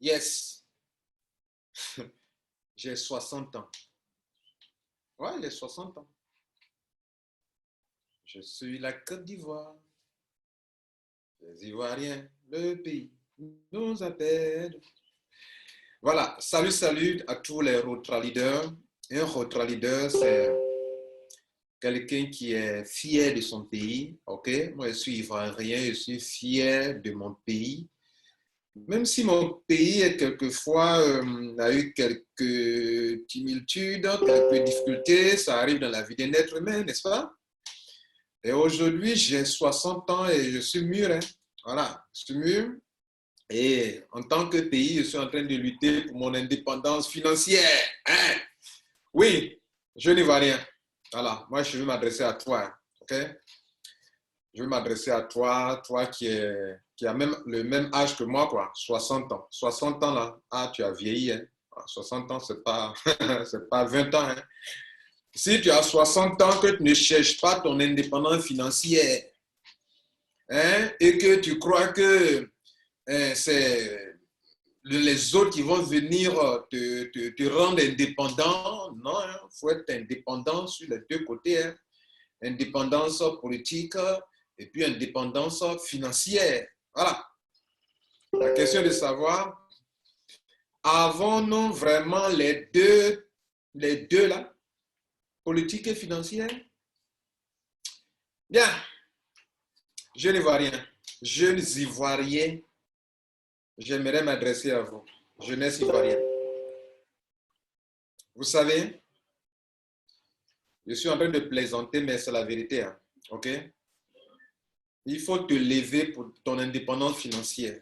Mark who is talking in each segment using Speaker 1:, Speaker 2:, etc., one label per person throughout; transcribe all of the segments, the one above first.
Speaker 1: Yes, j'ai 60 ans. Ouais, j'ai 60 ans. Je suis la Côte d'Ivoire. Les Ivoiriens, le pays nous appelle. Voilà, salut à tous les road leaders. Un road leader, c'est quelqu'un qui est fier de son pays. Ok, moi je suis ivoirien, je suis fier de mon pays. Même si mon pays est quelquefois a eu quelques tumultudes, quelques difficultés, ça arrive dans la vie d'un être humain, n'est-ce pas? Et aujourd'hui, j'ai 60 ans et je suis mûr. Hein. Voilà, je suis mûr. Et en tant que pays, je suis en train de lutter pour mon indépendance financière. Hein? Oui, je n'y vois rien. Voilà, moi, je veux m'adresser à toi. OK? Je veux m'adresser à toi, toi qui a même le même âge que moi, quoi, 60 ans. 60 ans, là, ah, tu as vieilli. Hein? 60 ans, c'est pas, c'est pas 20 ans. Hein? Si tu as 60 ans, que tu ne cherches pas ton indépendance financière, hein, et que tu crois que c'est les autres qui vont venir te rendre indépendant. Non, il hein, faut être indépendant sur les deux côtés. Hein. Indépendance politique et puis indépendance financière. Voilà. La question de savoir, avons-nous vraiment les deux là, politique et financière? Bien, je ne vois rien. Jeunes Ivoiriens, j'aimerais m'adresser à vous, jeunesse ivoirienne. Vous savez, je suis en train de plaisanter, mais c'est la vérité. Hein. OK? Il faut te lever pour ton indépendance financière.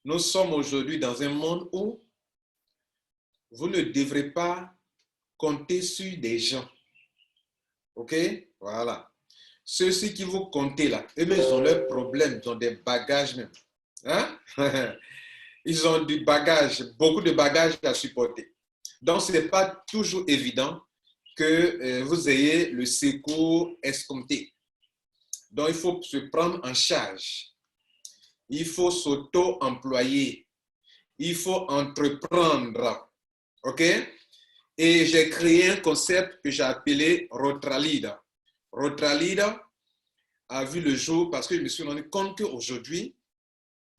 Speaker 1: Nous sommes aujourd'hui dans un monde où vous ne devrez pas compter sur des gens. OK? Voilà. Ceux-ci qui vous comptez là, eux-mêmes, ils ont leurs problèmes, ils ont des bagages même. Hein? Ils ont du bagage, beaucoup de bagages à supporter. Donc, ce n'est pas toujours évident que vous ayez le secours escompté. Donc, il faut se prendre en charge. Il faut s'auto-employer. Il faut entreprendre. OK? Et j'ai créé un concept que j'ai appelé Rotralida. Rotralida a vu le jour parce que je me suis rendu compte qu'aujourd'hui,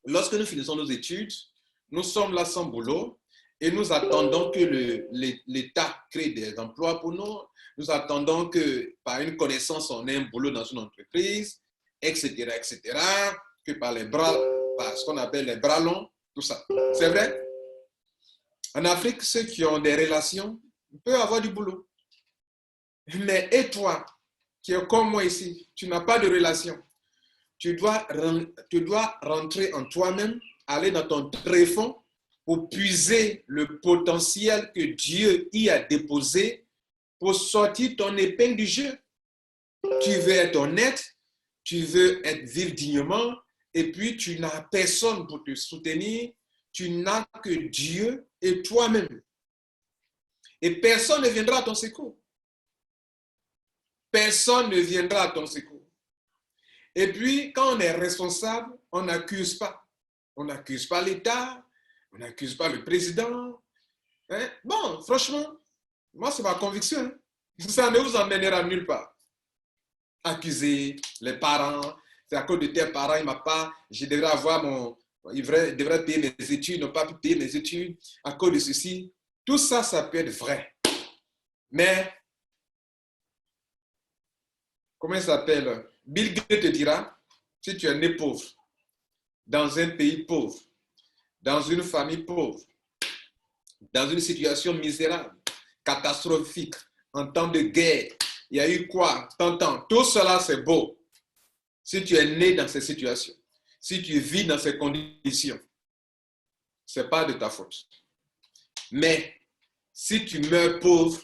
Speaker 1: lorsque nous finissons nos études, nous sommes là sans boulot et nous attendons que l'État crée des emplois pour nous. Nous attendons que par une connaissance, on ait un boulot dans une entreprise, etc., etc., que par les bras, par ce qu'on appelle les bras longs, tout ça. C'est vrai? En Afrique, ceux qui ont des relations peuvent avoir du boulot. Mais et toi, qui es comme moi ici, tu n'as pas de relation. Tu dois rentrer en toi-même, aller dans ton tréfonds pour puiser le potentiel que Dieu y a déposé pour sortir ton épingle du jeu. Tu veux être honnête, tu veux vivre dignement, et puis tu n'as personne pour te soutenir, tu n'as que Dieu et toi-même. Et personne ne viendra à ton secours. Personne ne viendra à ton secours. Et puis, quand on est responsable, on n'accuse pas. On n'accuse pas l'État, on n'accuse pas le président. Hein? Bon, franchement, moi, c'est ma conviction. Hein? Ça ne vous emmènera nulle part. Accuser les parents, c'est à cause de tes parents, il m'a pas, je devrais avoir il devrait payer mes études, ne pas payer mes études, à cause de ceci. Tout ça, ça peut être vrai. Mais, comment ça s'appelle? Bill Gates te dira, si tu es né pauvre, dans un pays pauvre, dans une famille pauvre, dans une situation misérable, catastrophique, en temps de guerre, il y a eu quoi? T'entends? Tout cela, c'est beau. Si tu es né dans ces situations, si tu vis dans ces conditions, ce n'est pas de ta faute. Mais si tu meurs pauvre,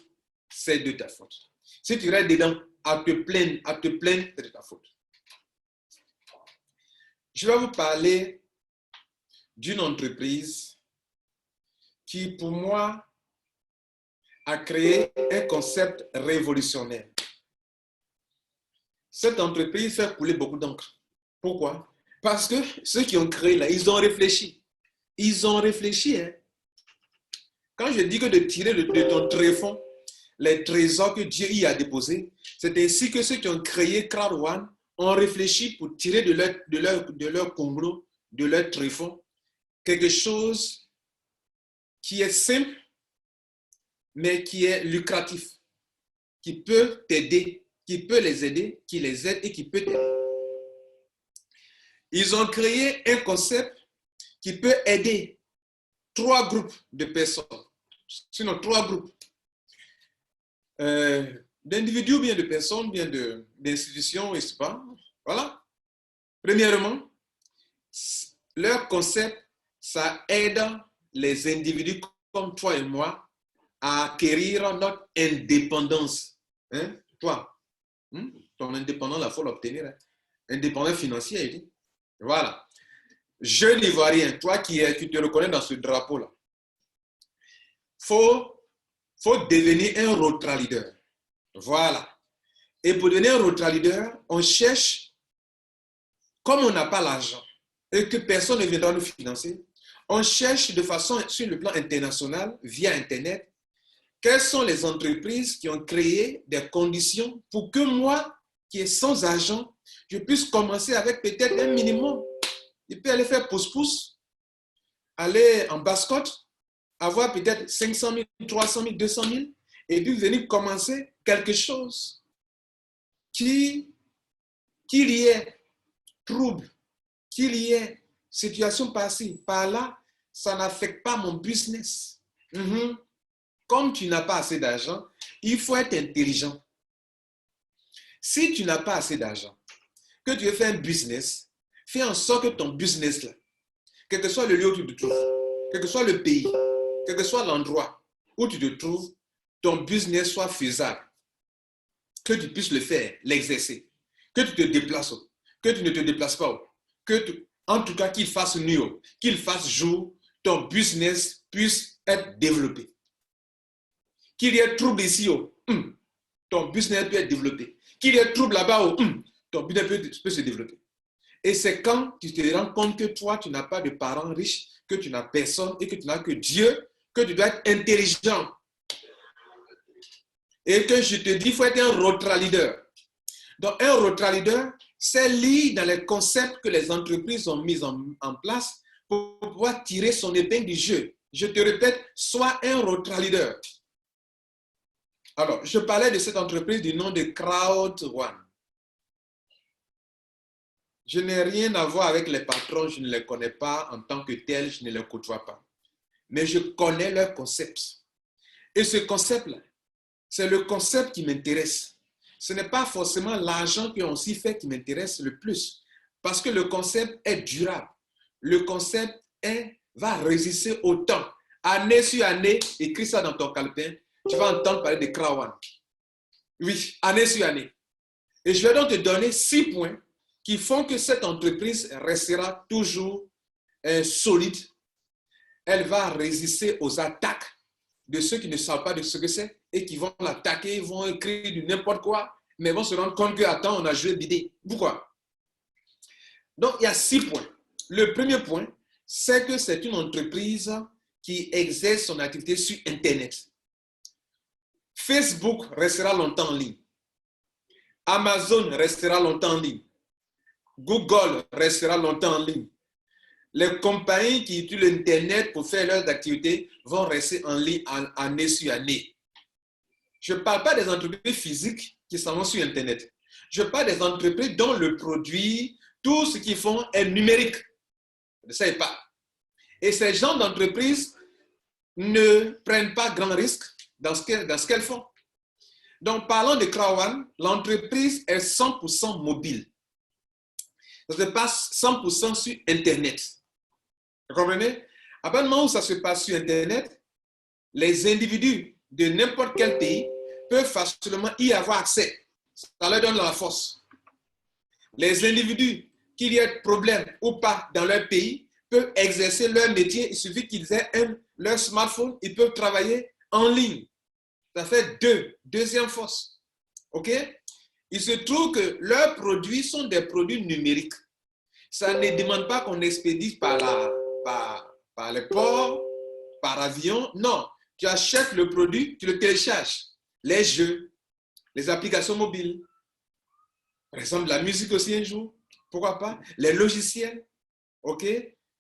Speaker 1: c'est de ta faute. Si tu restes dedans à te plaindre, c'est de ta faute. Je vais vous parler d'une entreprise qui, pour moi, a créé un concept révolutionnaire. Cette entreprise fait couler beaucoup d'encre. Pourquoi? Parce que ceux qui ont créé là, ils ont réfléchi. ils ont réfléchi. Hein. Quand je dis que de tirer de ton tréfonds les trésors que Dieu y a déposés, c'est ainsi que ceux qui ont créé Crowd One ont réfléchi pour tirer de leur conglo, de leur tréfonds, quelque chose qui est simple, mais qui est lucratif, qui peut t'aider, qui peut les aider, qui les aide et qui peut t'aider. Ils ont créé un concept qui peut aider 3 groupes de personnes, sinon 3 groupes d'individus, bien de personnes, bien d'institutions, n'est-ce pas? Voilà. Premièrement, leur concept, ça aide les individus comme toi et moi à acquérir notre indépendance. Hein? Toi, ton indépendance, il faut l'obtenir. Hein? Indépendance financière, il dit. Voilà. Jeune Ivoirien, toi qui te reconnais dans ce drapeau-là, faut devenir un road leader. Voilà. Et pour devenir un road leader, on cherche, comme on n'a pas l'argent et que personne ne viendra nous financer, on cherche de façon sur le plan international, via Internet, quelles sont les entreprises qui ont créé des conditions pour que moi, qui est sans argent, je puisse commencer avec peut-être un minimum. Je peux aller faire pouce-pouce, aller en basse-côte, avoir peut-être 500 000, 300 000, 200 000, et puis venir commencer quelque chose qu'il y ait trouble, qu'il y ait situation par-ci, par-là, ça n'affecte pas mon business. Comme tu n'as pas assez d'argent, il faut être intelligent. Si tu n'as pas assez d'argent, que tu veux faire un business, fais en sorte que ton business, là, quel que soit le lieu où tu te trouves, quel que soit le pays, quel que soit l'endroit où tu te trouves, ton business soit faisable. Que tu puisses le faire, l'exercer. Que tu te déplaces, que tu ne te déplaces pas. En tout cas, qu'il fasse nuit, qu'il fasse jour, ton business puisse être développé. Qu'il y ait trouble ici, ton business peut être développé. Qu'il y ait trouble là-bas, ton business peut se développer. Et c'est quand tu te rends compte que toi, tu n'as pas de parents riches, que tu n'as personne et que tu n'as que Dieu, que tu dois être intelligent. Et que je te dis, il faut être un road leader. Donc, un road leader, c'est lié dans les concepts que les entreprises ont mis en place pour pouvoir tirer son épingle du jeu. Je te répète, sois un road leader. Alors, je parlais de cette entreprise du nom de Crowd One. Je n'ai rien à voir avec les patrons, je ne les connais pas en tant que tels, je ne les côtoie pas. Mais je connais leur concept. Et ce concept-là, c'est le concept qui m'intéresse. Ce n'est pas forcément l'argent qu'on s'y fait qui m'intéresse le plus. Parce que le concept est durable. Le concept va résister au temps. Année sur année, écris ça dans ton calepin, tu vas entendre parler de Crowd One. Oui, année sur année. Et je vais donc te donner 6 points qui font que cette entreprise restera toujours solide. Elle va résister aux attaques de ceux qui ne savent pas de ce que c'est et qui vont l'attaquer, vont écrire du n'importe quoi, mais vont se rendre compte que, attends, on a joué bidé. Pourquoi? Donc, il y a 6 points. Le premier point, c'est que c'est une entreprise qui exerce son activité sur Internet. Facebook restera longtemps en ligne. Amazon restera longtemps en ligne. Google restera longtemps en ligne. Les compagnies qui utilisent l'Internet pour faire leurs activités vont rester en ligne année sur année. Je ne parle pas des entreprises physiques qui s'en vont sur Internet. Je parle des entreprises dont le produit, tout ce qu'ils font est numérique. Vous ne savez pas. Et ces gens d'entreprises ne prennent pas grand risque dans ce qu'elles font. Donc, parlons de Crowd One, l'entreprise est 100% mobile. Ça se passe 100% sur Internet. Vous comprenez? À partir du moment où ça se passe sur Internet, les individus de n'importe quel pays peuvent facilement y avoir accès. Ça leur donne la force. Les individus, qu'il y ait problème ou pas dans leur pays, peuvent exercer leur métier. Il suffit qu'ils aient leur smartphone, ils peuvent travailler en ligne. Ça fait deuxième force. OK? Il se trouve que leurs produits sont des produits numériques. Ça ne demande pas qu'on expédie par par le port, par avion. Non, tu achètes le produit, tu le télécharges. Les jeux, les applications mobiles. Par exemple, la musique aussi un jour. Pourquoi pas? Les logiciels, ok?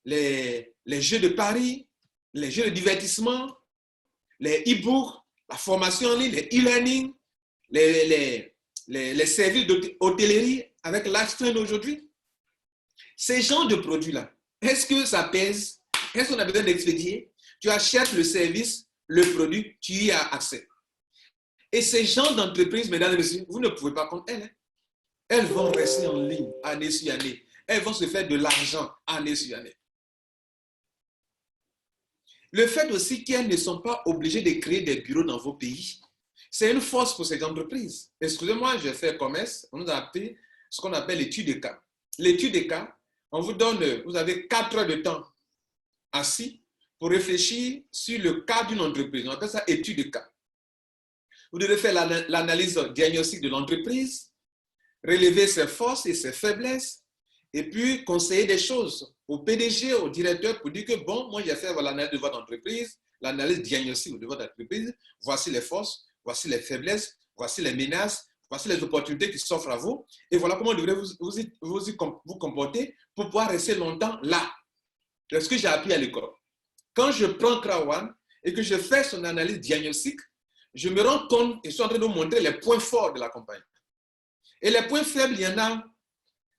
Speaker 1: Les jeux de paris, les jeux de divertissement, les e-books, la formation en ligne, les e-learning, les services d'hôtellerie avec lifestyle aujourd'hui. Ces genres de produits-là, est-ce que ça pèse? Est-ce qu'on a besoin d'expédier? Tu achètes le service, le produit, tu y as accès. Et ces genres d'entreprises, mesdames et messieurs, vous ne pouvez pas contre elles. Elles vont rester en ligne année sur année. Elles vont se faire de l'argent année sur année. Le fait aussi qu'elles ne sont pas obligées de créer des bureaux dans vos pays, c'est une force pour ces entreprises. Excusez-moi, j'ai fait commerce, on nous a appris ce qu'on appelle l'étude de cas. L'étude de cas, on vous donne, vous avez 4 heures de temps assis pour réfléchir sur le cas d'une entreprise. On appelle ça étude de cas. Vous devez faire l'analyse diagnostique de l'entreprise, relever ses forces et ses faiblesses, et puis conseiller des choses au PDG, au directeur, pour dire que bon, moi j'ai fait l'analyse de votre entreprise, l'analyse diagnostique de votre entreprise, voici les forces, voici les faiblesses, voici les menaces, voici les opportunités qui s'offrent à vous, et voilà comment vous devrez vous comporter pour pouvoir rester longtemps là. C'est ce que j'ai appris à l'école. Quand je prends Krawan et que je fais son analyse diagnostique, je me rends compte et je suis en train de vous montrer les points forts de la compagnie. Et les points faibles, il y en a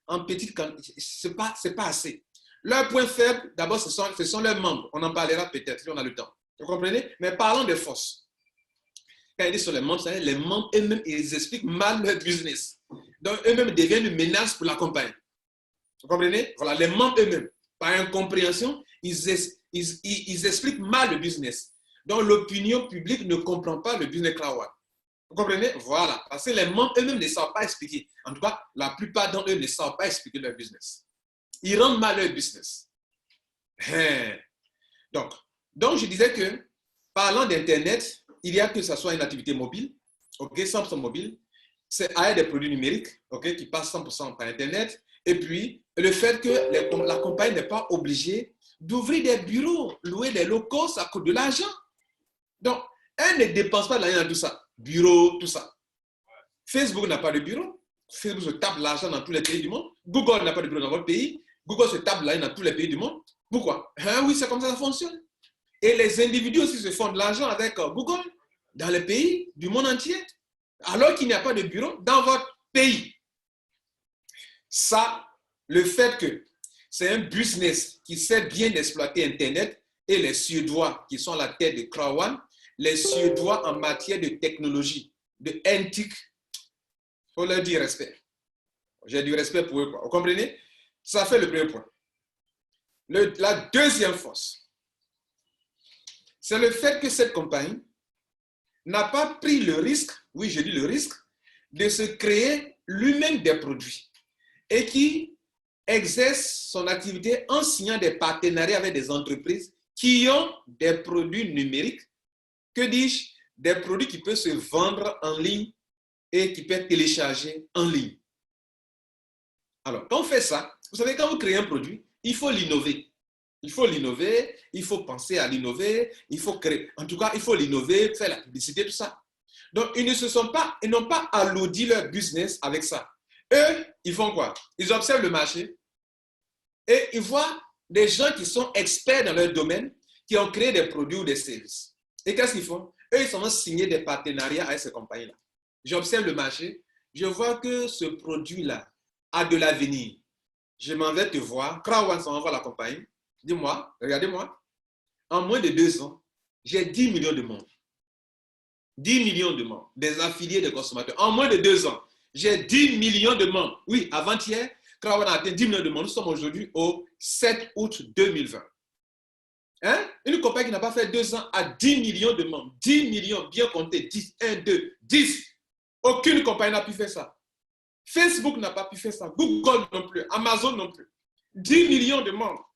Speaker 1: en petite quantité, ce n'est pas assez. Leurs points faibles, d'abord, ce sont leurs membres. On en parlera peut-être si on a le temps. Vous comprenez? Mais parlons des forces. Quand ils disent sur les membres eux-mêmes, ils expliquent mal leur business. Donc, eux-mêmes deviennent une menace pour la compagnie. Vous comprenez? Voilà, les membres eux-mêmes, par incompréhension, ils expliquent mal le business. Donc, l'opinion publique ne comprend pas le business Krawan. Vous comprenez? Voilà. Parce que les membres eux-mêmes ne savent pas expliquer. En tout cas, la plupart d'entre eux ne savent pas expliquer leur business. Ils rendent mal leur business. Donc, je disais que, parlant d'Internet, il y a que ce soit une activité mobile, ok, 100% mobile, c'est à des produits numériques, ok, qui passent 100% par Internet, et puis le fait que la compagnie n'est pas obligée d'ouvrir des bureaux, louer des locaux, ça coûte de l'argent. Donc, elle ne dépense pas de l'argent dans tout ça. Bureau, tout ça. Facebook n'a pas de bureau. Facebook se tape l'argent dans tous les pays du monde. Google n'a pas de bureau dans votre pays. Google se tape l'argent dans tous les pays du monde. Pourquoi? Oui, c'est comme ça que ça fonctionne. Et les individus aussi se font de l'argent avec Google dans les pays du monde entier, alors qu'il n'y a pas de bureau dans votre pays. Ça, le fait que c'est un business qui sait bien exploiter Internet et les Suédois qui sont à la tête de Krawan, les Suédois en matière de technologie, de NTIC, il faut leur dire respect. J'ai du respect pour eux. Vous comprenez? Ça fait le premier point. La deuxième force, c'est le fait que cette compagnie n'a pas pris le risque, oui, je dis le risque, de se créer lui-même des produits et qui exerce son activité en signant des partenariats avec des entreprises qui ont des produits numériques, que dis-je, des produits qui peuvent se vendre en ligne et qui peuvent être téléchargés en ligne. Alors, quand on fait ça, vous savez, quand vous créez un produit, il faut l'innover. Il faut l'innover, il faut penser à l'innover, il faut créer. En tout cas, il faut l'innover, faire la publicité, tout ça. Donc, ils n'ont pas alourdi leur business avec ça. Eux, ils font quoi? Ils observent le marché et ils voient des gens qui sont experts dans leur domaine, qui ont créé des produits ou des services. Et qu'est-ce qu'ils font? Eux, ils sont signer des partenariats avec ces compagnies-là. J'observe le marché, je vois que ce produit-là a de l'avenir. Je m'en vais te voir, Krawan s'en va à la compagnie. Dis-moi, regardez-moi, en moins de 2 ans, j'ai 10 millions de membres. 10 millions de membres, des affiliés des consommateurs. En moins de 2 ans, j'ai 10 millions de membres. Oui, avant-hier, Krawan a atteint 10 millions de membres. Nous sommes aujourd'hui au 7 août 2020. Hein? Une compagnie qui n'a pas fait 2 ans a 10 millions de membres. 10 millions, bien compté. 10, 1, 2, 10. Aucune compagnie n'a pu faire ça. Facebook n'a pas pu faire ça. Google non plus. Amazon non plus. 10 millions de membres.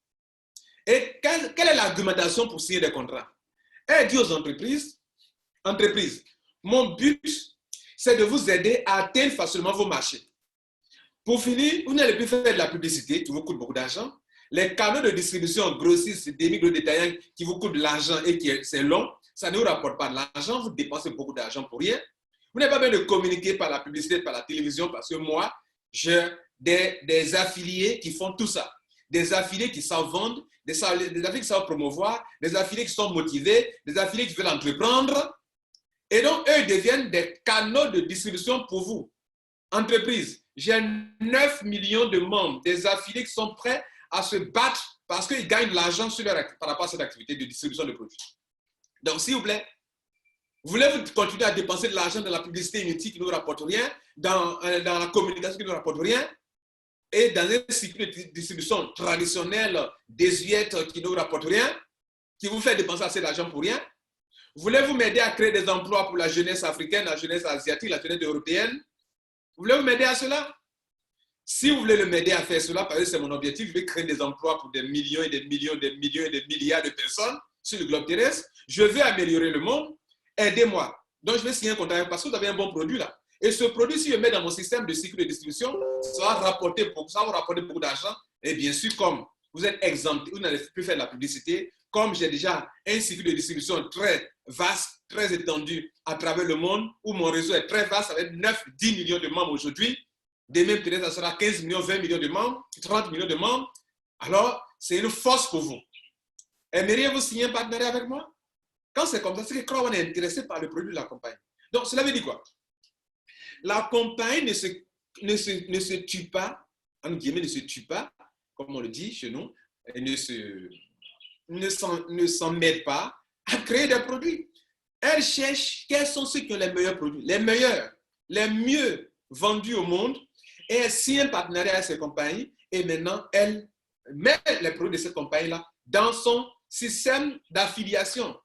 Speaker 1: Et quelle est l'argumentation pour signer des contrats? Elle dit aux entreprises, mon but, c'est de vous aider à atteindre facilement vos marchés. Pour finir, vous n'allez plus faire de la publicité qui vous coûte beaucoup d'argent. Les canaux de distribution grossistes, demi-gros détaillants qui vous coûtent de l'argent et qui c'est long, ça ne vous rapporte pas de l'argent, vous dépensez beaucoup d'argent pour rien. Vous n'avez pas besoin de communiquer par la publicité, par la télévision, parce que moi, j'ai des affiliés qui font tout ça. Des affiliés qui savent vendre, des affiliés qui savent promouvoir, des affiliés qui sont motivés, des affiliés qui veulent entreprendre. Et donc, eux deviennent des canaux de distribution pour vous. Entreprise, j'ai 9 millions de membres, des affiliés qui sont prêts à se battre parce qu'ils gagnent de l'argent par rapport à cette activité de distribution de produits. Donc, s'il vous plaît, voulez-vous continuer à dépenser de l'argent dans la publicité inutile qui ne nous rapporte rien, dans la communication qui ne nous rapporte rien, et dans un cycle de distribution traditionnel, désuète, qui ne vous rapporte rien, qui vous fait dépenser assez d'argent pour rien? Voulez-vous m'aider à créer des emplois pour la jeunesse africaine, la jeunesse asiatique, la jeunesse européenne? Voulez-vous m'aider à cela? Si vous voulez m'aider à faire cela, parce que c'est mon objectif, je vais créer des emplois pour des millions et des millions, des millions et des milliards de personnes sur le globe terrestre. Je vais améliorer le monde. Aidez-moi. Donc, je vais signer un contrat parce que vous avez un bon produit là. Et ce produit, si je le mets dans mon système de cycle de distribution, ça va vous rapporter beaucoup d'argent. Et bien sûr, comme vous êtes exempté, vous n'allez plus faire de la publicité, comme j'ai déjà un cycle de distribution très vaste, très étendu à travers le monde, où mon réseau est très vaste avec 9-10 millions de membres aujourd'hui. Demain, peut-être, ça sera 15 millions, 20 millions de membres, 30 millions de membres. Alors, c'est une force pour vous. Aimeriez-vous signer un partenariat avec moi? Quand c'est comme ça, c'est que Crown est intéressé par le produit de la compagnie. Donc, cela veut dire quoi? La compagnie ne se tue pas, en guillemets, ne se tue pas, comme on le dit chez nous, et ne s'en met pas à créer des produits. Elle cherche quels sont ceux qui ont les meilleurs produits, les meilleurs, les mieux vendus au monde, et elle signe un partenariat avec ces compagnies, et maintenant, elle met les produits de cette compagnie-là dans son système d'affiliation.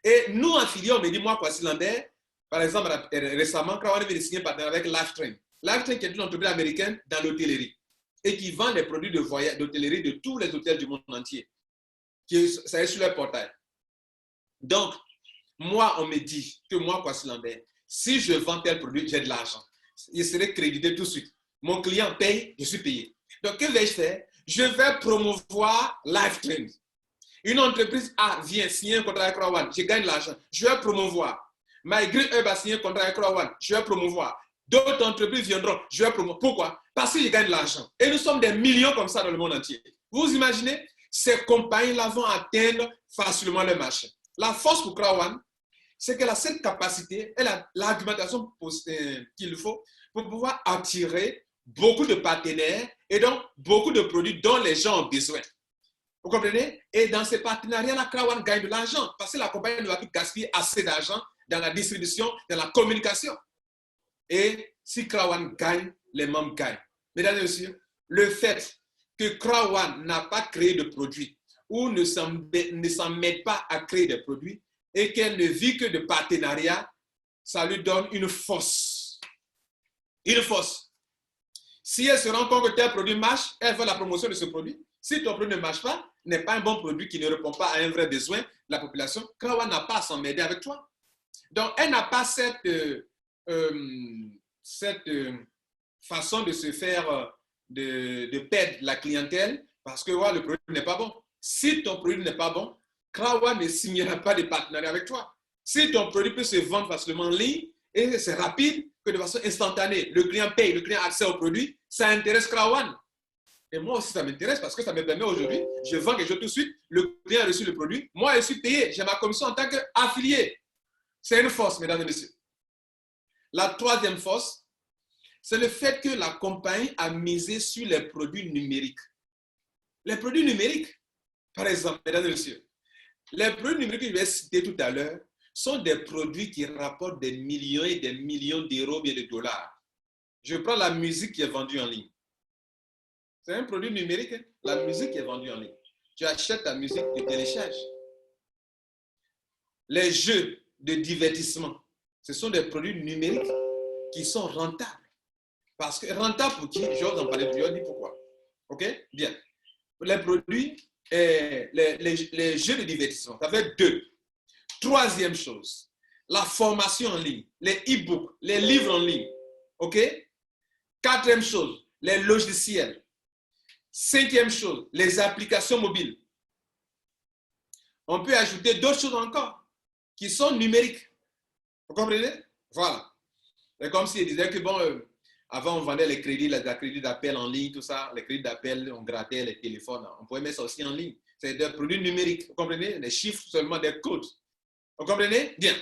Speaker 1: Et nous, affiliés, on me dit, moi, Kwasi Lambert, par exemple, récemment, quand on avait signé un partenariat avec Lifetrain. Lifetrain, qui est une entreprise américaine dans l'hôtellerie et qui vend les produits de voyage d'hôtellerie de tous les hôtels du monde entier. Ça est sur leur portail. Donc, moi, on me dit que moi, Kwasi Lambert, si je vends tel produit, j'ai de l'argent. Il serait crédité tout de suite. Mon client paye, je suis payé. Donc, que vais-je faire? Je vais promouvoir Lifetrain. Une entreprise A vient signer un contrat avec Crown, je gagne de l'argent, je vais promouvoir. MyGrid va signer un contrat avec Crown, je vais promouvoir. D'autres entreprises viendront, je vais promouvoir. Pourquoi? Parce que je gagne de l'argent. Et nous sommes des millions comme ça dans le monde entier. Vous imaginez? Ces compagnies-là vont atteindre facilement le marché. La force pour Crown, c'est qu'elle a cette capacité, elle a l'argumentation qu'il faut pour pouvoir attirer beaucoup de partenaires et donc beaucoup de produits dont les gens ont besoin. Vous comprenez? Et dans ces partenariats-là, Crown gagne de l'argent parce que la compagnie ne va plus gaspiller assez d'argent dans la distribution, dans la communication. Et si Crown gagne, les membres gagnent. Mesdames et messieurs, le fait que Crown n'a pas créé de produits ou ne s'en met pas à créer des produits et qu'elle ne vit que de partenariats, ça lui donne une force. Une force. Si elle se rend compte que tel produit marche, elle fait la promotion de ce produit. Si ton produit ne marche pas, n'est pas un bon produit qui ne répond pas à un vrai besoin de la population, Crown n'a pas à s'en mêler avec toi. Donc, elle n'a pas cette façon de se faire, de perdre la clientèle parce que le produit n'est pas bon. Si ton produit n'est pas bon, Crown ne signera pas de partenariat avec toi. Si ton produit peut se vendre facilement en ligne et c'est rapide, que de façon instantanée, le client paye, le client a accès au produit, ça intéresse Crown. Et moi aussi, ça m'intéresse parce que ça me permet aujourd'hui, je vends quelque chose tout de suite, le client a reçu le produit, moi, je suis payé, j'ai ma commission en tant qu'affilié. C'est une force, mesdames et messieurs. La troisième force, c'est le fait que la compagnie a misé sur les produits numériques. Les produits numériques, par exemple, mesdames et messieurs, les produits numériques que je vais citer tout à l'heure sont des produits qui rapportent des millions et des millions d'euros et de dollars. Je prends la musique qui est vendue en ligne. C'est un produit numérique, hein? La musique qui est vendue en ligne. Tu achètes ta musique, tu télécharges. Les jeux de divertissement, ce sont des produits numériques qui sont rentables. Parce que rentables pour qui? Je vais vous en parler, je vais dire pourquoi. OK? Bien. Les produits, les jeux de divertissement, ça fait 2. Troisième chose, la formation en ligne, les e-books, les livres en ligne. OK? 4e chose, les logiciels. Cinquième chose, les applications mobiles. On peut ajouter d'autres choses encore qui sont numériques. Vous comprenez? Voilà. C'est comme s'il disait que, bon, avant, on vendait les crédits d'appel en ligne, tout ça. Les crédits d'appel, on grattait les téléphones. On pouvait mettre ça aussi en ligne. C'est des produits numériques. Vous comprenez? Des chiffres seulement, des codes. Vous comprenez? Bien.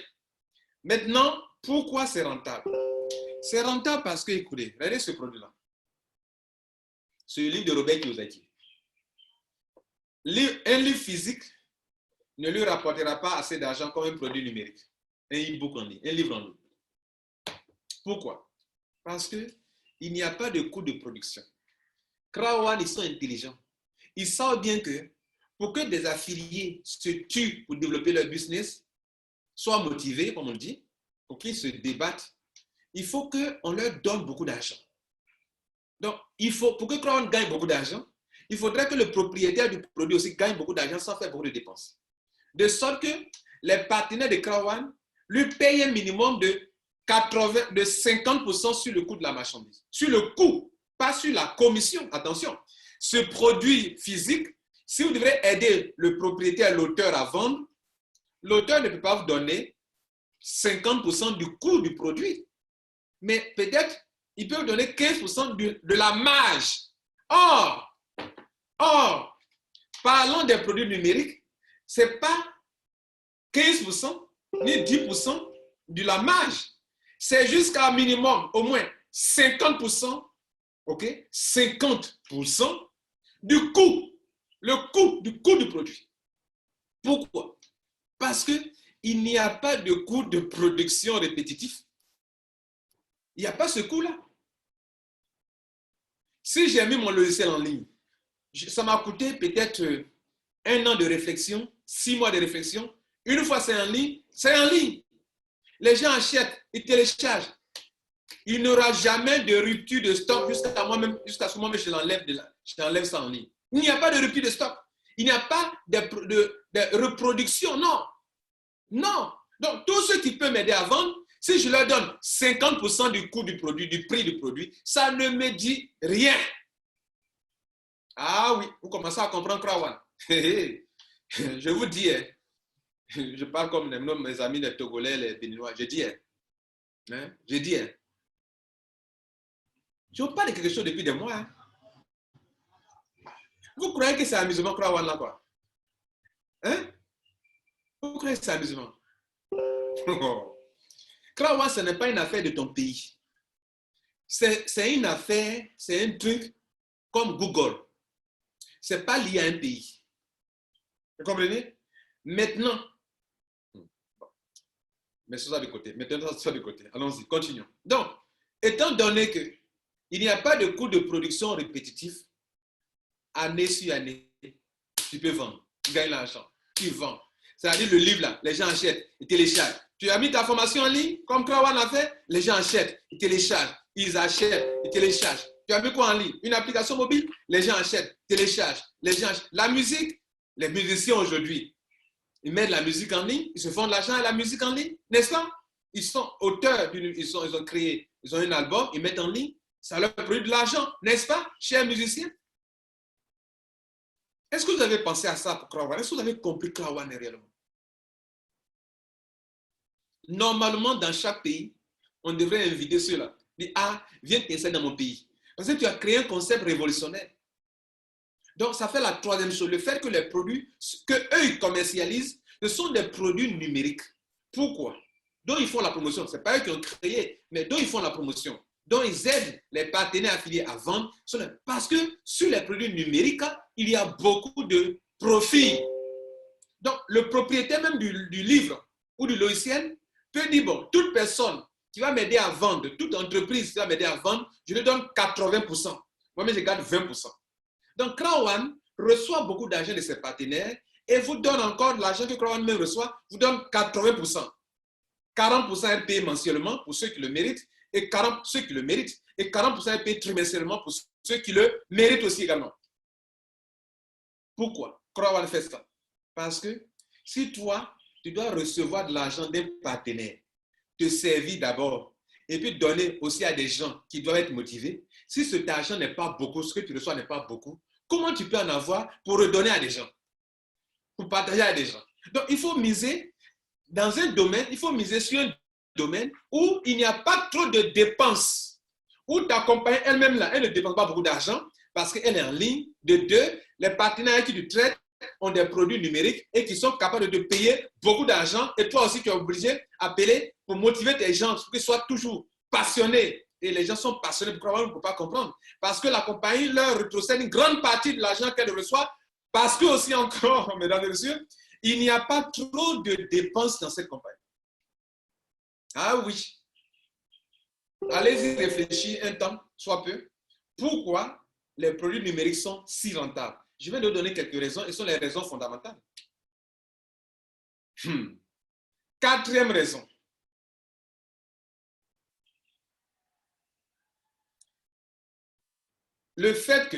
Speaker 1: Maintenant, pourquoi c'est rentable? C'est rentable parce que, écoutez, regardez ce produit-là. C'est le livre de Robert Kiyosaki. Un livre physique ne lui rapportera pas assez d'argent comme un produit numérique. Un e-book en ligne, un livre en ligne. Pourquoi? Parce qu'il n'y a pas de coût de production. Crowd, ils sont intelligents. Ils savent bien que pour que des affiliés se tuent pour développer leur business, soient motivés, comme on le dit, pour qu'ils se débattent, il faut qu'on leur donne beaucoup d'argent. Donc, pour que Crowd gagne beaucoup d'argent, il faudrait que le propriétaire du produit aussi gagne beaucoup d'argent sans faire beaucoup de dépenses. De sorte que les partenaires de Crowd lui payent un minimum de 50% sur le coût de la marchandise. Sur le coût, pas sur la commission. Attention, ce produit physique, si vous devrez aider le propriétaire, l'auteur à vendre, l'auteur ne peut pas vous donner 50% du coût du produit. Mais peut-être, il peut vous donner 15% de la marge. Or, parlons des produits numériques, ce n'est pas 15% ni 10% de la marge. C'est jusqu'à un minimum, au moins 50%, ok, 50% du coût, le coût du produit. Pourquoi? Parce qu'il n'y a pas de coût de production répétitif. Il n'y a pas ce coût-là. Si j'ai mis mon logiciel en ligne, ça m'a coûté peut-être 1 an de réflexion, 6 mois de réflexion. Une fois c'est en ligne, c'est en ligne. Les gens achètent, ils téléchargent. Il n'y aura jamais de rupture de stock jusqu'à ce moment où je l'enlève ça en ligne. Il n'y a pas de rupture de stock. Il n'y a pas de reproduction, non. Non. Donc, tout ce qui peut m'aider à vendre, si je leur donne 50% du coût du produit, du prix du produit, ça ne me dit rien. Ah oui, vous commencez à comprendre Krawan. Je vous dis, je parle comme mes amis les Togolais, les Béninois, je dis, je vous parle de quelque chose depuis des mois. Hein. Vous croyez que c'est amusement, Krawan, là, quoi? Hein? Vous croyez que c'est amusement? Krawan, ce n'est pas une affaire de ton pays. C'est une affaire, c'est un truc comme Google. Ce n'est pas lié à un pays. Vous comprenez? Maintenant, mettons ça de côté. Mettons ça de côté. Allons-y, continuons. Donc, étant donné qu'il n'y a pas de coût de production répétitif, année sur année, tu peux vendre. Tu gagnes l'argent. Tu vends. C'est-à-dire le livre là, les gens achètent, ils téléchargent. Tu as mis ta formation en ligne, comme Krawan a fait, les gens achètent, ils téléchargent, ils achètent, ils téléchargent. Tu as mis quoi en ligne? Une application mobile, les gens achètent, téléchargent, les gens achètent. La musique, les musiciens aujourd'hui, ils mettent la musique en ligne, ils se font de l'argent à la musique en ligne, n'est-ce pas? Ils sont auteurs, ils ont créé, ils ont un album, ils mettent en ligne, ça leur produit de l'argent, n'est-ce pas, chers musiciens? Est-ce que vous avez pensé à ça pour Krawan? Est-ce que vous avez compris Krawan réellement? Normalement, dans chaque pays, on devrait inviter ceux-là. Dire, ah, viens t'installer dans mon pays. Parce que tu as créé un concept révolutionnaire. Donc, ça fait la troisième chose. Le fait que les produits qu'eux, ils commercialisent, ce sont des produits numériques. Pourquoi? Donc, ils font la promotion. Ce n'est pas eux qui ont créé, mais dont ils font la promotion. Donc, ils aident les partenaires affiliés à vendre. Parce que sur les produits numériques, il y a beaucoup de profits. Donc, le propriétaire même du livre ou du logiciel peut dire, bon, toute personne qui va m'aider à vendre, toute entreprise qui va m'aider à vendre, je lui donne 80%. Moi-même, je garde 20%. Donc, Krawan reçoit beaucoup d'argent de ses partenaires et vous donne encore de l'argent que Krawan même reçoit, vous donne 80%. 40% est payé mensuellement pour ceux qui le méritent et 40% ceux qui le méritent et 40% est payé trimestriellement pour ceux qui le méritent aussi également. Pourquoi Krawan fait ça? Parce que si toi, tu dois recevoir de l'argent d'un partenaire, te servir d'abord, et puis donner aussi à des gens qui doivent être motivés, si cet argent n'est pas beaucoup, ce que tu reçois n'est pas beaucoup, comment tu peux en avoir pour redonner à des gens, pour partager à des gens? Donc, il faut miser dans un domaine, il faut miser sur un domaine où il n'y a pas trop de dépenses, où ta compagnie elle-même, là, elle ne dépense pas beaucoup d'argent parce qu'elle est en ligne. De deux, les partenaires qui tu traites ont des produits numériques et qui sont capables de te payer beaucoup d'argent. Et toi aussi, tu es obligé d'appeler pour motiver tes gens, pour qu'ils soient toujours passionnés. Et les gens sont passionnés, pourquoi on ne peut pas comprendre? Parce que la compagnie leur rétrocède une grande partie de l'argent qu'elle reçoit, parce que aussi encore, mesdames et messieurs, il n'y a pas trop de dépenses dans cette compagnie. Ah oui. Allez-y réfléchir un temps, soit peu. Pourquoi les produits numériques sont si rentables? Je vais vous donner quelques raisons, et ce sont les raisons fondamentales. Quatrième raison. Le fait que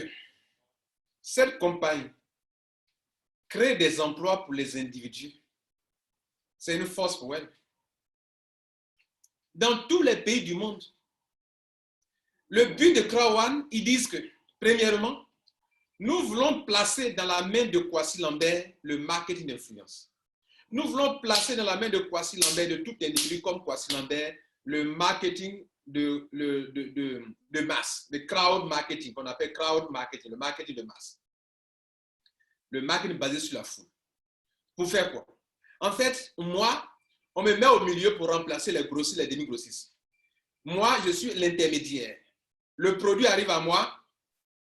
Speaker 1: cette compagnie crée des emplois pour les individus, c'est une force pour elle. Dans tous les pays du monde, le but de Crowd, ils disent que, premièrement, nous voulons placer dans la main de Kwasi Lambert le marketing d'influence. Nous voulons placer dans la main de Kwasi Lambert, de tout individu comme Kwasi Lambert, le marketing de masse, le crowd marketing, qu'on appelle crowd marketing, le marketing de masse. Le marketing basé sur la foule. Pour faire quoi? En fait, moi, on me met au milieu pour remplacer les grossistes, les demi-grossistes. Moi, je suis l'intermédiaire. Le produit arrive à moi,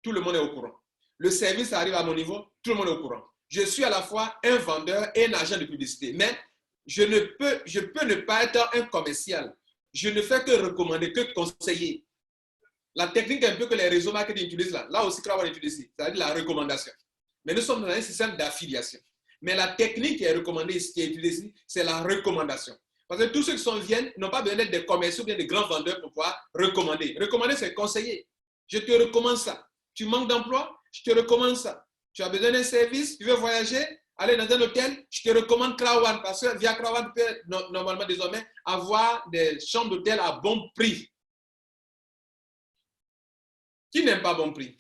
Speaker 1: tout le monde est au courant. Le service arrive à mon niveau, tout le monde est au courant. Je suis à la fois un vendeur et un agent de publicité, mais je peux ne pas être un commercial. Je ne fais que recommander, que conseiller. La technique un peu que les réseaux marketing utilisent là aussi, Crowd utilise, c'est-à-dire la recommandation. Mais nous sommes dans un système d'affiliation. Mais la technique qui est recommandée, qui est utilisée, c'est la recommandation. Parce que tous ceux qui viennent n'ont pas besoin d'être des commerciaux ou bien des grands vendeurs pour pouvoir recommander. Recommander, c'est conseiller. Je te recommande ça. Tu manques d'emploi, je te recommande ça. Tu as besoin d'un service, tu veux voyager, aller dans un hôtel, je te recommande Crowd parce que via Crowd, tu peux normalement désormais avoir des chambres d'hôtel à bon prix. Qui n'aime pas bon prix?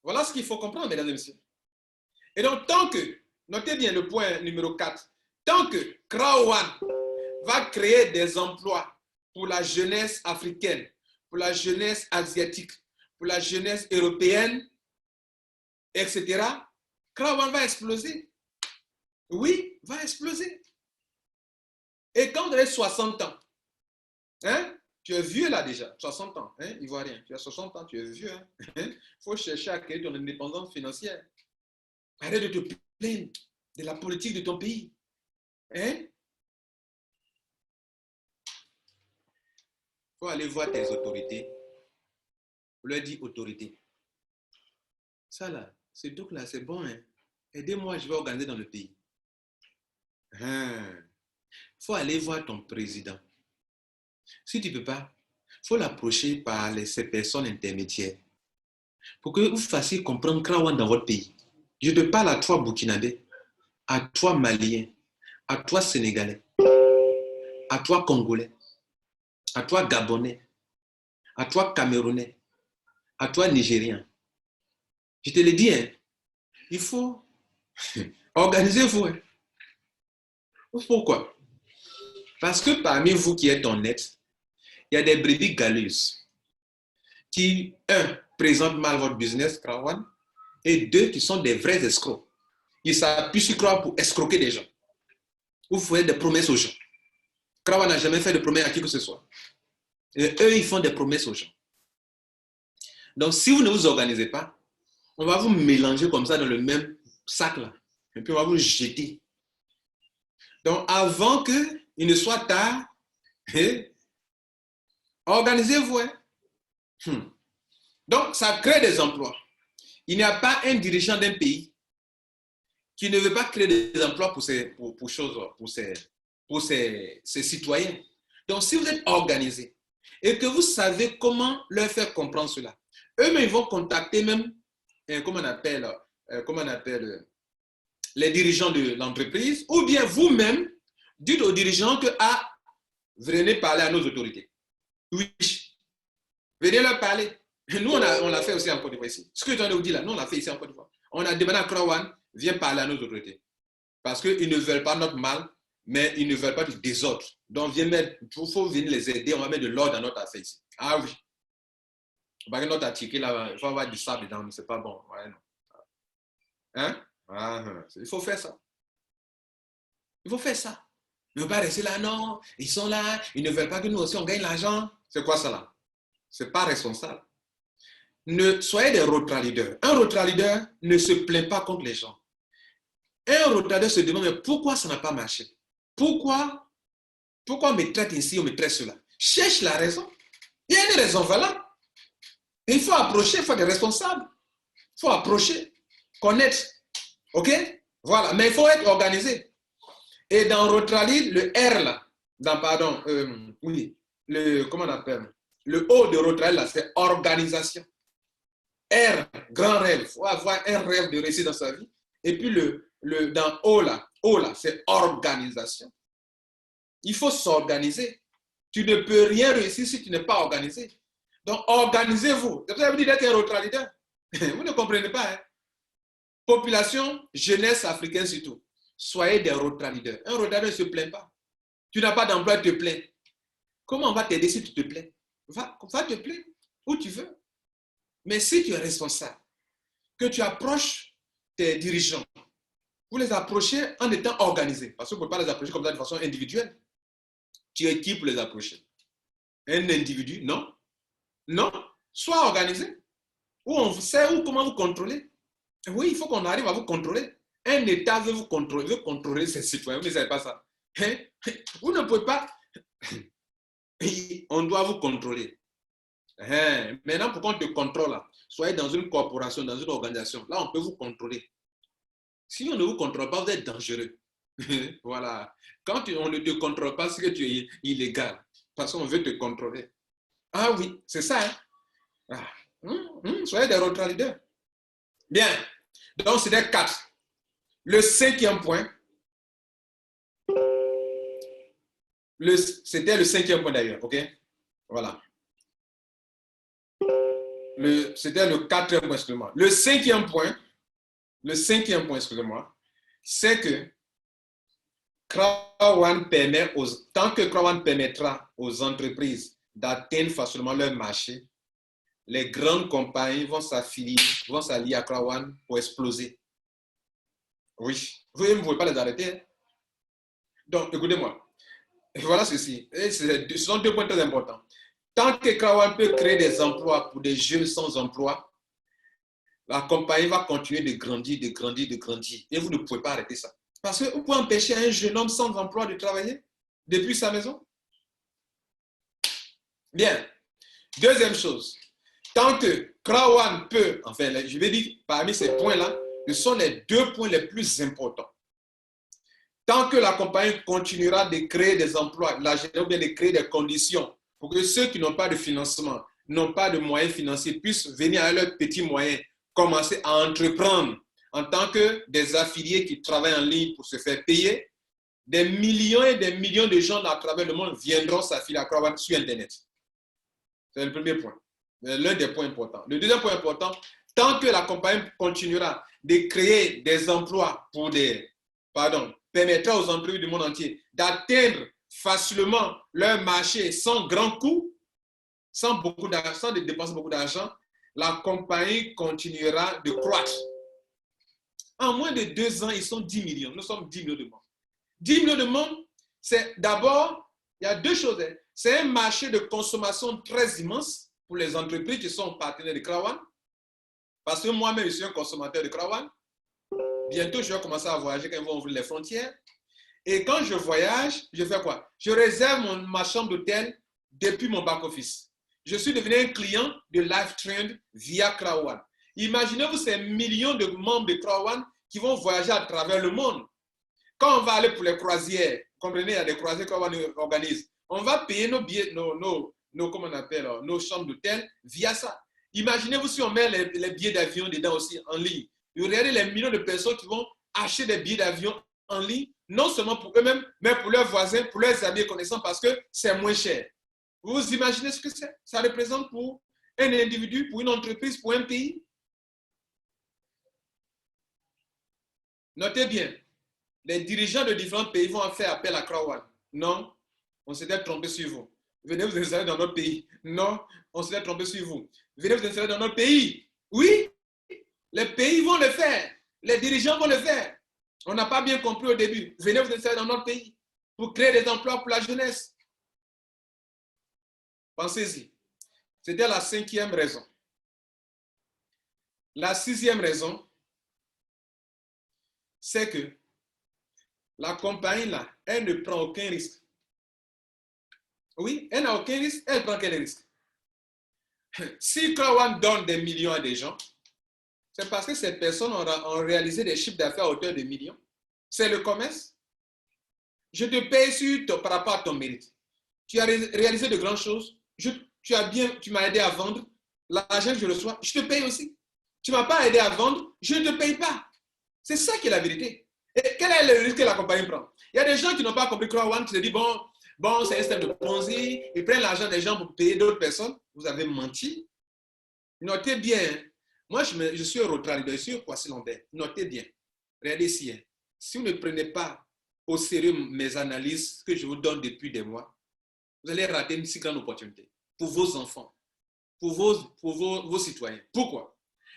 Speaker 1: Voilà ce qu'il faut comprendre, mesdames et messieurs. Et donc, tant que, notez bien le point numéro 4, tant que Crowd va créer des emplois pour la jeunesse africaine, pour la jeunesse asiatique, pour la jeunesse européenne, etc., Crowd va exploser. Oui, va exploser. Et quand vous avez 60 ans, hein, tu es vieux là déjà, 60 ans, hein, Ivoirien, tu as 60 ans, tu es vieux. Il faut chercher à créer ton indépendance financière. Arrête de te plaindre de la politique de ton pays. Hein? Il faut aller voir tes autorités. Vous leur dites autorité. Ça là, ce truc là, c'est bon. Hein? Aidez-moi, je vais organiser dans le pays. Il faut aller voir ton président. Si tu ne peux pas, il faut l'approcher par ces personnes intermédiaires pour que vous fassiez comprendre Crowd dans votre pays. Je te parle à toi, Burkinabé, à toi, Malien, à toi, Sénégalais, à toi, Congolais, à toi, Gabonais, à toi, Camerounais, à toi, Nigérien. Je te le dis, hein, il faut organiser-vous. Hein. Pourquoi? Parce que parmi vous qui êtes honnêtes, il y a des brebis galeuses qui, présentent mal votre business, Crowd, et deux, qui sont des vrais escrocs. Ils s'appuient sur Crowd pour escroquer des gens. Vous faites des promesses aux gens. Crowd n'a jamais fait de promesses à qui que ce soit. Et eux, ils font des promesses aux gens. Donc, si vous ne vous organisez pas, on va vous mélanger comme ça dans le même sac là. Et puis, on va vous jeter. Donc, avant qu'il ne soit tard, organisez-vous. Hein. Donc, ça crée des emplois. Il n'y a pas un dirigeant d'un pays qui ne veut pas créer des emplois pour ses citoyens. Donc, si vous êtes organisé et que vous savez comment leur faire comprendre cela, eux-mêmes, ils vont contacter même, comment on appelle les dirigeants de l'entreprise, ou bien vous-même, dites aux dirigeants que, venez parler à nos autorités. Oui, venez leur parler. Nous, on l'a fait aussi en Côte d'Ivoire ici. Ce que tu as dit là, nous, on l'a fait ici en Côte d'Ivoire. On a demandé à Krawan, viens parler à nos autorités. Parce qu'ils ne veulent pas notre mal, mais ils ne veulent pas du désordre. Donc, il faut venir les aider, on va mettre de l'ordre dans notre affaire ici. Ah oui. Parce que notre article, là, il faut avoir du sable dedans, mais c'est pas bon. Ouais, non. Hein? Il faut faire ça. Il faut faire ça. Ne pas rester là, non. Ils sont là, ils ne veulent pas que nous aussi on gagne l'argent. C'est quoi ça là? C'est pas responsable. Ne soyez des rotary leaders. Un rotary leader ne se plaint pas contre les gens. Un rotary leader se demande mais pourquoi ça n'a pas marché? Pourquoi on me traite ici, on me traite cela? Cherche la raison. Il y a une raison valable. Il faut approcher, il faut être responsable. Il faut approcher, connaître. OK? Voilà. Mais il faut être organisé. Et dans Rotary, le R là, comment on appelle? Le O de Rotary là, c'est organisation. R, grand rêve. Il faut avoir un rêve de réussir dans sa vie. Et puis dans O là, c'est organisation. Il faut s'organiser. Tu ne peux rien réussir si tu n'es pas organisé. Donc, organisez-vous. Ça veut dire d'être un Rotary leader. Vous ne comprenez pas. Hein? Population, jeunesse africaine surtout. Soyez des Rotary leaders. Un Rotary ne se plaint pas. Tu n'as pas d'emploi, tu te plains. Comment on va t'aider si tu te plains? Va te plaindre où tu veux. Mais si tu es responsable, que tu approches tes dirigeants, vous les approchez en étant organisés. Parce que vous ne pouvez pas les approcher comme ça de façon individuelle. Tu es qui pour les approcher? Un individu? Non. Non. Sois organisé. Où on sait comment vous contrôler. Oui, il faut qu'on arrive à vous contrôler. Un État veut vous contrôler ses citoyens. Vous ne savez pas ça. Hein? Vous ne pouvez pas. On doit vous contrôler. Maintenant, pour qu'on te contrôle, soyez dans une corporation, dans une organisation. Là, on peut vous contrôler. Si on ne vous contrôle pas, vous êtes dangereux. Voilà. Quand on ne te contrôle pas, c'est que tu es illégal. Parce qu'on veut te contrôler. Ah oui, c'est ça. Hein? Soyez des Rotary leaders. Bien. Donc, c'était 4. Le 5e point. C'était le 5e point d'ailleurs. OK? Voilà. C'était le 4e point, excusez-moi. Le 5e point, excusez-moi, c'est que tant que Krawan permettra aux entreprises d'atteindre facilement leur marché, les grandes compagnies vont s'allier à Krawan pour exploser. Oui, vous ne pouvez pas les arrêter. Hein? Donc, écoutez-moi. Voilà ceci. Ce sont 2 points très importants. Tant que Krawan peut créer des emplois pour des jeunes sans emploi, la compagnie va continuer de grandir, de grandir, de grandir. Et vous ne pouvez pas arrêter ça. Parce que vous pouvez empêcher un jeune homme sans emploi de travailler depuis sa maison. Bien. Deuxième chose. Tant que Krawan peut, enfin, je vais dire parmi ces points-là, ce sont les 2 points les plus importants. Tant que la compagnie continuera de créer des emplois, ou bien de créer des conditions pour que ceux qui n'ont pas de financement, n'ont pas de moyens financiers, puissent venir à leurs petits moyens, commencer à entreprendre en tant que des affiliés qui travaillent en ligne pour se faire payer, des millions et des millions de gens à travers le monde viendront s'affilier à Krawan sur Internet. C'est le premier point. L'un des points importants. Le deuxième point important, tant que la compagnie continuera de créer des emplois permettra aux entreprises du monde entier d'atteindre facilement leur marché sans grand coût, sans de dépenser beaucoup d'argent, la compagnie continuera de croître. En moins de 2 ans, ils sont 10 millions. Nous sommes 10 millions de monde. 10 millions de monde, c'est d'abord, il y a 2 choses. C'est un marché de consommation très immense pour les entreprises qui sont partenaires de Krawan. Parce que moi-même, je suis un consommateur de Krawan. Bientôt, je vais commencer à voyager quand ils vont ouvrir les frontières. Et quand je voyage, je fais quoi? Je réserve ma chambre d'hôtel depuis mon back-office. Je suis devenu un client de LiveTrend via Krawan. Imaginez-vous ces millions de membres de Krawan qui vont voyager à travers le monde. Quand on va aller pour les croisières, comprenez, il y a des croisières qu'on organise. On va payer nos billets, nos chambres d'hôtel via ça. Imaginez-vous si on met les billets d'avion dedans aussi en ligne. Vous regardez les millions de personnes qui vont acheter des billets d'avion en ligne, non seulement pour eux-mêmes, mais pour leurs voisins, pour leurs amis et connaissants, parce que c'est moins cher. Vous imaginez ce que c'est? Ça représente pour un individu, pour une entreprise, pour un pays. Notez bien, les dirigeants de différents pays vont faire appel à Crowd. Non, on s'était trompé sur vous. Venez vous installer dans notre pays. Non, on s'était trompé sur vous. Venez vous installer dans notre pays. Oui, les pays vont le faire. Les dirigeants vont le faire. On n'a pas bien compris au début. Venez vous installer dans notre pays pour créer des emplois pour la jeunesse. Pensez-y. C'était la 5e raison. La 6e raison, c'est que la compagnie, là, elle ne prend aucun risque. Oui, elle n'a aucun risque, elle prend quel risque? Si Crowd donne des millions à des gens, c'est parce que ces personnes ont réalisé des chiffres d'affaires à hauteur de millions. C'est le commerce. Je te paye par rapport à ton mérite. Tu as réalisé de grandes choses. Tu m'as aidé à vendre. L'argent que je reçois, je te paye aussi. Tu ne m'as pas aidé à vendre, je ne te paye pas. C'est ça qui est la vérité. Et quel est le risque que la compagnie prend? Il y a des gens qui n'ont pas compris Crowd, qui se disent, bon, c'est un système de Ponzi, ils prennent l'argent des gens pour payer d'autres personnes. Vous avez menti. Notez bien, moi je suis Rotralidor, je suis Kwasi Lambert. Notez bien, regardez ici, si vous ne prenez pas au sérieux mes analyses que je vous donne depuis des mois, vous allez rater une si grande opportunité pour vos enfants, pour vos citoyens. Pourquoi?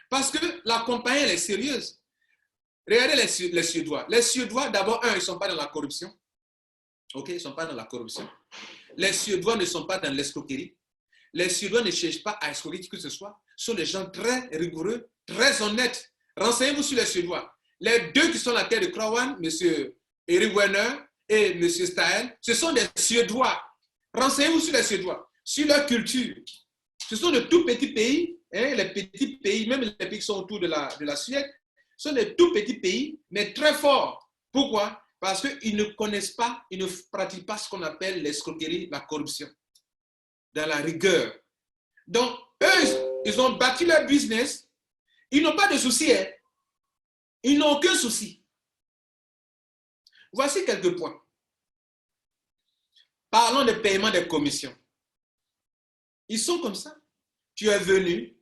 Speaker 1: Parce que la compagnie, elle est sérieuse. Regardez les Suédois. Les Suédois, d'abord, ils ne sont pas dans la corruption. OK, ils ne sont pas dans la corruption. Les Suédois ne sont pas dans l'escroquerie. Les Suédois ne cherchent pas à escroquer qui que ce soit. Ce sont des gens très rigoureux, très honnêtes. Renseignez-vous sur les Suédois. Les deux qui sont à la tête de Crowd, M. Eric Werner et M. Staël, ce sont des Suédois. Renseignez-vous sur les Suédois, sur leur culture. Ce sont de tout petits pays, les petits pays, même les pays qui sont autour de la Suède, ce sont des tout petits pays, mais très forts. Pourquoi? Parce qu'ils ne connaissent pas, ils ne pratiquent pas ce qu'on appelle l'escroquerie, la corruption, dans la rigueur. Donc, eux, ils ont bâti leur business, ils n'ont pas de soucis, hein? Ils n'ont aucun souci. Voici quelques points. Parlons de paiement des commissions. Ils sont comme ça. Tu es venu,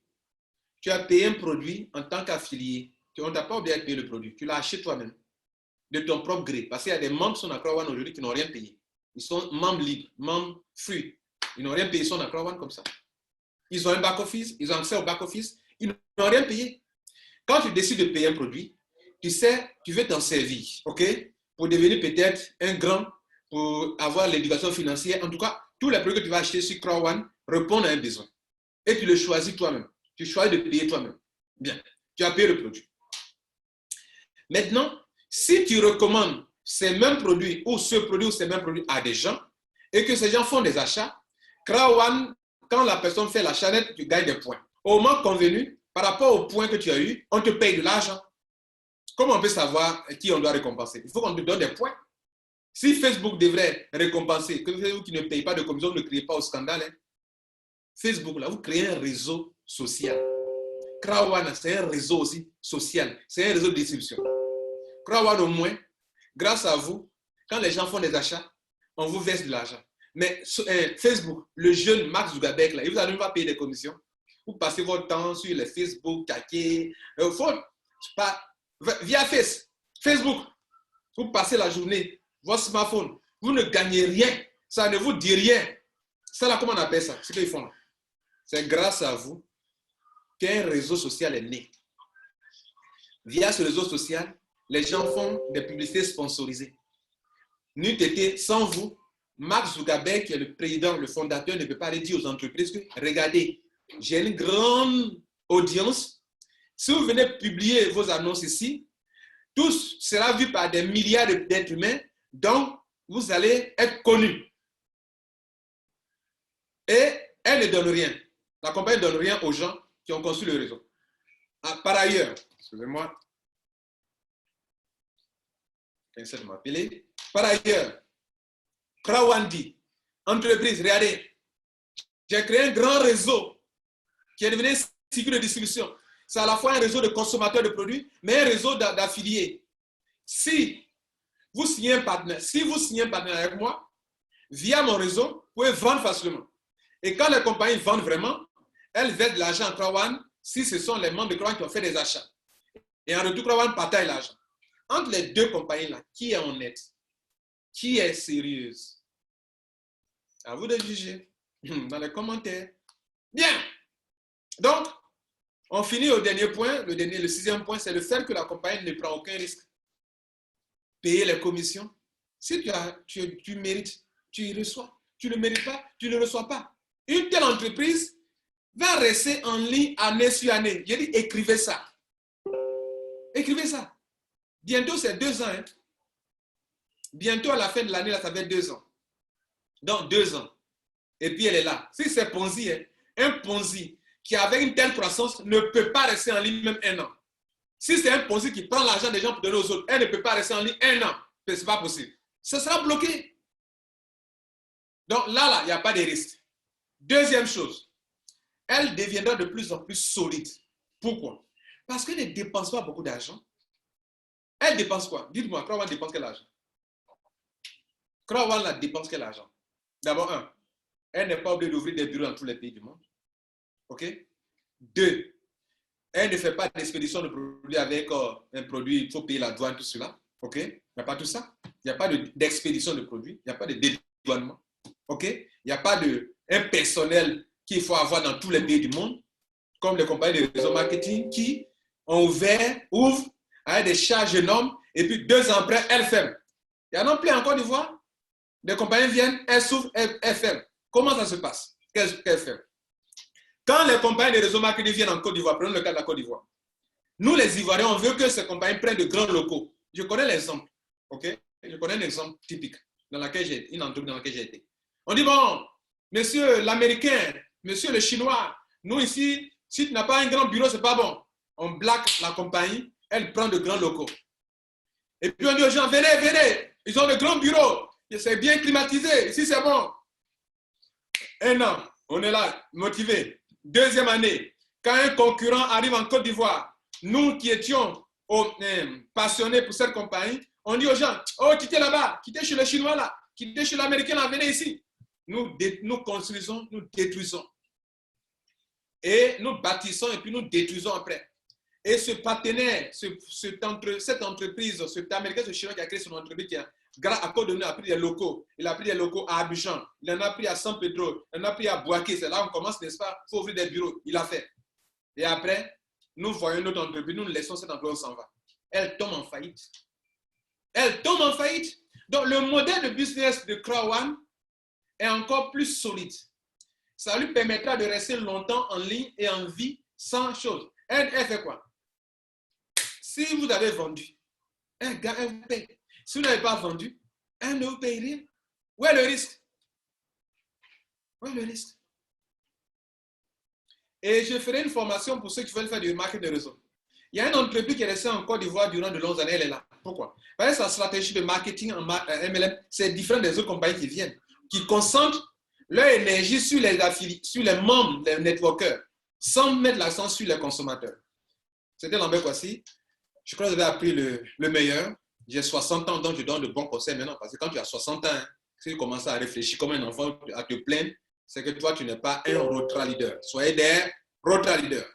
Speaker 1: tu as payé un produit en tant qu'affilié. On ne t'a pas obligé de payer le produit. Tu l'as acheté toi-même, de ton propre gré. Parce qu'il y a des membres qui sont à Crowd aujourd'hui qui n'ont rien payé. Ils sont membres libres, membres free. Ils n'ont rien payé, ils sont à Crowd comme ça. Ils ont un back-office, ils ont accès au back-office. Ils n'ont rien payé. Quand tu décides de payer un produit, tu sais, tu veux t'en servir, OK? Pour devenir peut-être un grand, pour avoir l'éducation financière. En tout cas, tous les produits que tu vas acheter sur Crowd répondent à un besoin. Et tu le choisis toi-même. Tu choisis de payer toi-même. Bien, tu as payé le produit. Maintenant, si tu recommandes ces mêmes produits ou ce produit ou ces mêmes produits à des gens et que ces gens font des achats, Crowd, quand la personne fait l'achat net, tu gagnes des points. Au moment convenu, par rapport aux points que tu as eu, on te paye de l'argent. Comment on peut savoir qui on doit récompenser? Il faut qu'on te donne des points. Si Facebook devrait récompenser, que Facebook qui ne paye pas de commission, ne crée pas au scandale, hein? Facebook, là, vous créez un réseau social. Crowd, c'est un réseau aussi social. C'est un réseau de distribution. Crowd, au moins, grâce à vous, quand les gens font des achats, on vous verse de l'argent. Mais Facebook, le jeune Mark Zuckerberg, là, il vous allez pas payer des commissions. Vous passez votre temps sur les Facebook, Kaké, via Facebook. Vous passez la journée, votre smartphone, vous ne gagnez rien. Ça ne vous dit rien. Ça, là, comment on appelle ça? Ce qu'ils font là. C'est grâce à vous qu'un réseau social est né. Via ce réseau social, les gens font des publicités sponsorisées. N'eût été sans vous, Mark Zuckerberg, qui est le président, le fondateur, ne peut pas aller dire aux entreprises que, regardez, j'ai une grande audience. Si vous venez publier vos annonces ici, tout sera vu par des milliards d'êtres humains, donc vous allez être connus. Et elle ne donne rien. La compagnie ne donne rien aux gens qui ont conçu le réseau. Par ailleurs, excusez-moi, essaie de m'appeler. Par ailleurs, Crowd dit, entreprise, regardez, j'ai créé un grand réseau qui est devenu un cycle de distribution. C'est à la fois un réseau de consommateurs de produits, mais un réseau d'affiliés. Si vous signez un partenaire, avec moi, via mon réseau, vous pouvez vendre facilement. Et quand les compagnies vendent vraiment, elle verse de l'argent à Krawan si ce sont les membres de Krawan qui ont fait des achats. Et en retour, Krawan partage l'argent. Entre les deux compagnies-là, qui est honnête? Qui est sérieuse? À vous de juger dans les commentaires. Bien. Donc, on finit au dernier point. Le sixième point, c'est le fait que la compagnie ne prend aucun risque. Payer les commissions. Si tu mérites, tu y reçois. Tu ne mérites pas, tu ne reçois pas. Une telle entreprise va rester en ligne année sur année. J'ai dit, écrivez ça. Écrivez ça. Bientôt, c'est 2 ans. Hein. Bientôt, à la fin de l'année, ça fait 2 ans. Donc, 2 ans. Et puis, elle est là. Si c'est Ponzi, hein, un Ponzi qui, avec une telle croissance, ne peut pas rester en ligne même 1 an. Si c'est un Ponzi qui prend l'argent des gens pour donner aux autres, elle ne peut pas rester en ligne 1 an. Ce n'est pas possible. Ce sera bloqué. Donc là, il n'y a pas de risque. Deuxième chose, elle deviendra de plus en plus solide. Pourquoi? Parce qu'elle ne dépense pas beaucoup d'argent. Elle dépense quoi? Dites-moi, Krawan dépense quel argent? Krawan dépense quel argent? D'abord, elle n'est pas obligée d'ouvrir des bureaux dans tous les pays du monde. OK? 2, elle ne fait pas d'expédition de produits avec un produit, il faut payer la douane, tout cela. OK? Il n'y a pas tout ça. Il n'y a pas d'expédition de produits. Il n'y a pas de dédouanement. OK? Il n'y a pas un personnel qu'il faut avoir dans tous les pays du monde, comme les compagnies de réseau marketing qui ouvrent avec des charges énormes et puis 2 ans après, elles ferment. Il y en a plus en Côte d'Ivoire. Des compagnies viennent, elles s'ouvrent, elles ferment. Comment ça se passe? Qu'elles ferment? Quand les compagnies de réseau marketing viennent en Côte d'Ivoire, prenons le cas de la Côte d'Ivoire, nous les Ivoiriens, on veut que ces compagnies prennent de grands locaux. Je connais l'exemple. OK? Je connais un exemple typique dans une entreprise dans laquelle j'ai été. On dit, bon, monsieur l'Américain, monsieur le Chinois, nous ici, si tu n'as pas un grand bureau, ce n'est pas bon. On blague la compagnie, elle prend de grands locaux. Et puis on dit aux gens, venez, venez, ils ont de grands bureaux, c'est bien climatisé, ici c'est bon. 1 an, on est là, motivé. 2e année, quand un concurrent arrive en Côte d'Ivoire, nous qui étions passionnés pour cette compagnie, on dit aux gens, oh, quittez là-bas, quittez chez le Chinois là, quittez chez l'Américain là, venez ici. Nous construisons, nous détruisons. Et nous bâtissons et puis nous détruisons après. Et ce partenaire, cette entreprise, cet Américain, ce Chinois qui a créé son entreprise, qui a, à cause de nous, a pris des locaux. Il a pris des locaux à Abidjan, il en a pris à San Pedro, il en a pris à Bouaké. C'est là où on commence, n'est-ce pas? Il faut ouvrir des bureaux. Il a fait. Et après, nous voyons notre entreprise, nous laissons cette entreprise, on s'en va. Elle tombe en faillite. Elle tombe en faillite. Donc, le modèle de business de Krawan est encore plus solide. Ça lui permettra de rester longtemps en ligne et en vie sans chose. Elle fait quoi? Si vous avez vendu, elle vous paye. Si vous n'avez pas vendu, elle ne vous paye rien. Où est le risque? Où est le risque? Et je ferai une formation pour ceux qui veulent faire du marketing de réseau. Il y a une entreprise qui est restée en Côte d'Ivoire durant de longues années, elle est là. Pourquoi? Parce que sa stratégie de marketing en MLM, c'est différent des autres compagnies qui viennent, qui concentrent leur énergie sur les affiliés, sur les membres, les networkers, sans mettre l'accent sur les consommateurs. C'était Lambert Kwasi. Je crois que vous avez appris le meilleur. J'ai 60 ans, donc je donne de bons conseils maintenant. Parce que quand tu as 60 ans, si tu commences à réfléchir comme un enfant, à te plaindre, c'est que toi, tu n'es pas un Rotra leader. Soyez des Rotra leaders.